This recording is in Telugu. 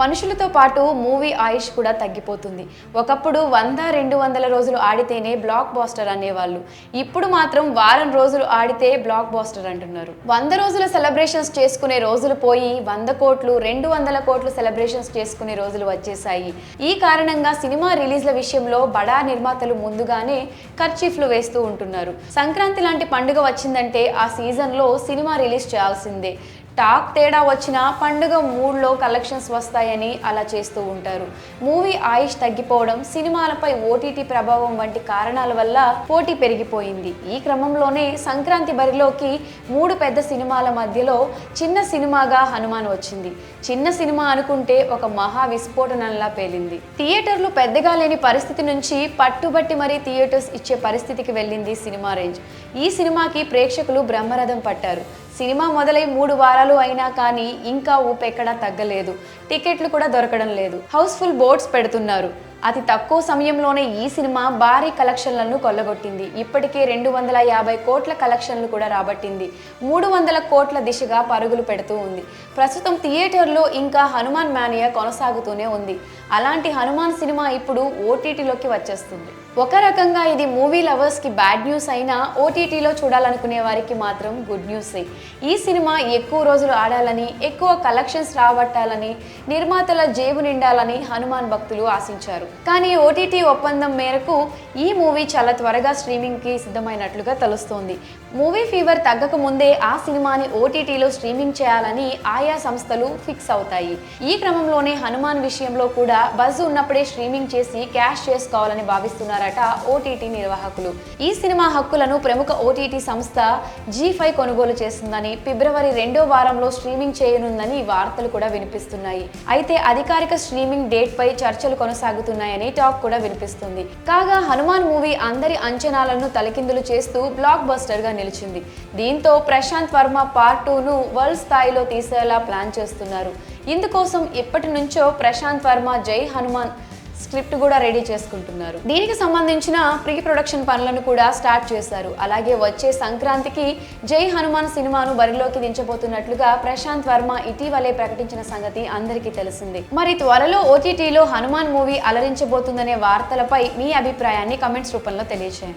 మనుషులతో పాటు మూవీ ఆయుష్ కూడా తగ్గిపోతుంది. ఒకప్పుడు 100-200 రోజులు ఆడితేనే బ్లాక్ బాస్టర్ అనేవాళ్ళు. ఇప్పుడు మాత్రం వారం రోజులు ఆడితే బ్లాక్ బాస్టర్ అంటున్నారు. 100 రోజుల సెలబ్రేషన్స్ చేసుకునే రోజులు పోయి 100 కోట్లు 200 కోట్లు సెలబ్రేషన్స్ చేసుకునే రోజులు వచ్చేసాయి. ఈ కారణంగా సినిమా రిలీజ్ల విషయంలో బడా నిర్మాతలు ముందుగానే ఖర్చీఫ్లు వేస్తూ ఉంటున్నారు. సంక్రాంతి లాంటి పండుగ వచ్చిందంటే ఆ సీజన్లో సినిమా రిలీజ్ చేయాల్సిందే. టాక్ తేడా వచ్చినా పండుగ మూడ్లో కలెక్షన్స్ వస్తాయని అలా చేస్తూ ఉంటారు. మూవీ ఆయుష్ తగ్గిపోవడం, సినిమాలపై ఓటీటీ ప్రభావం వంటి కారణాల వల్ల పోటీ పెరిగిపోయింది. ఈ క్రమంలోనే సంక్రాంతి బరిలోకి 3 పెద్ద సినిమాల మధ్యలో చిన్న సినిమాగా హనుమాన్ వచ్చింది. చిన్న సినిమా అనుకుంటే ఒక మహా విస్ఫోటనంలా పేలింది. థియేటర్లు పెద్దగా లేని పరిస్థితి నుంచి పట్టుబట్టి మరీ థియేటర్స్ ఇచ్చే పరిస్థితికి వెళ్ళింది సినిమా రేంజ్. ఈ సినిమాకి ప్రేక్షకులు బ్రహ్మరథం పట్టారు. సినిమా మొదలై 3 వారాలు అయినా కానీ ఇంకా ఊపెక్కడా తగ్గలేదు. టికెట్లు కూడా దొరకడం లేదు. హౌస్ఫుల్ బోర్డ్స్ పెడుతున్నారు. అతి తక్కువ సమయంలోనే ఈ సినిమా భారీ కలెక్షన్లను కొల్లగొట్టింది. ఇప్పటికే 250 కోట్ల కలెక్షన్లు కూడా రాబట్టింది. 300 కోట్ల దిశగా పరుగులు పెడుతూ ఉంది. ప్రస్తుతం థియేటర్లో ఇంకా హనుమాన్ మానియా కొనసాగుతూనే ఉంది. అలాంటి హనుమాన్ సినిమా ఇప్పుడు ఓటీటీలోకి వచ్చేస్తుంది. ఒక రకంగా ఇది మూవీ లవర్స్కి బ్యాడ్ న్యూస్ అయినా ఓటీటీలో చూడాలనుకునే వారికి మాత్రం గుడ్ న్యూసే. ఈ సినిమా ఎక్కువ రోజులు ఆడాలని, ఎక్కువ కలెక్షన్స్ రాబట్టాలని, నిర్మాతల జేబు నిండాలని హనుమాన్ భక్తులు ఆశించారు. కానీ ఓటీటీ ఒప్పందం మేరకు ఈ మూవీ చాలా త్వరగా స్ట్రీమింగ్కి సిద్ధమైనట్లుగా తెలుస్తోంది. మూవీ ఫీవర్ తగ్గక ముందే ఆ సినిమాని ఓటీటీలో స్ట్రీమింగ్ చేయాలని ఆయా సంస్థలు ఫిక్స్ అవుతాయి. ఈ క్రమంలోనే హనుమాన్ విషయంలో కూడా బజ్ ఉన్నప్పుడే స్ట్రీమింగ్ చేసి క్యాష్ చేసుకోవాలని భావిస్తున్నారట ఓటీటీ నిర్వాహకులు. ఈ సినిమా హక్కులను ప్రముఖ ఓటీటీ సంస్థ G5 కొనుగోలు చేస్తుందని, ఫిబ్రవరి 2వ వారంలో స్ట్రీమింగ్ చేయనుందని వార్తలు కూడా వినిపిస్తున్నాయి. అయితే అధికారిక స్ట్రీమింగ్ డేట్ పై చర్చలు కొనసాగుతున్నాయని టాక్ కూడా వినిపిస్తుంది. కాగా హనుమాన్ మూవీ అందరి అంచనాలను తలకిందులు చేస్తూ బ్లాక్ బస్టర్ గా నిలిచింది. దీంతో ప్రశాంత్ వర్మ పార్ట్ 2ను వరల్డ్ స్థాయిలో తీసేలా ప్లాన్ చేస్తున్నారు. ఇందుకోసం ఎప్పటి నుంచో ప్రశాంత్ వర్మ జై హనుమాన్ స్క్రిప్ట్ కూడా రెడీ చేసుకుంటున్నారు. దీనికి సంబంధించిన ప్రీ ప్రొడక్షన్ పనులను కూడా స్టార్ట్ చేశారు. అలాగే వచ్చే సంక్రాంతికి జై హనుమాన్ సినిమాను బరిలోకి దించబోతున్నట్లుగా ప్రశాంత్ వర్మ ఇటీవలే ప్రకటించిన సంగతి అందరికీ తెలిసిందే. మరి త్వరలో ఓటీటీలో హనుమాన్ మూవీ అలరించబోతుందనే వార్తలపై మీ అభిప్రాయాన్ని కమెంట్స్ రూపంలో తెలియజేయండి.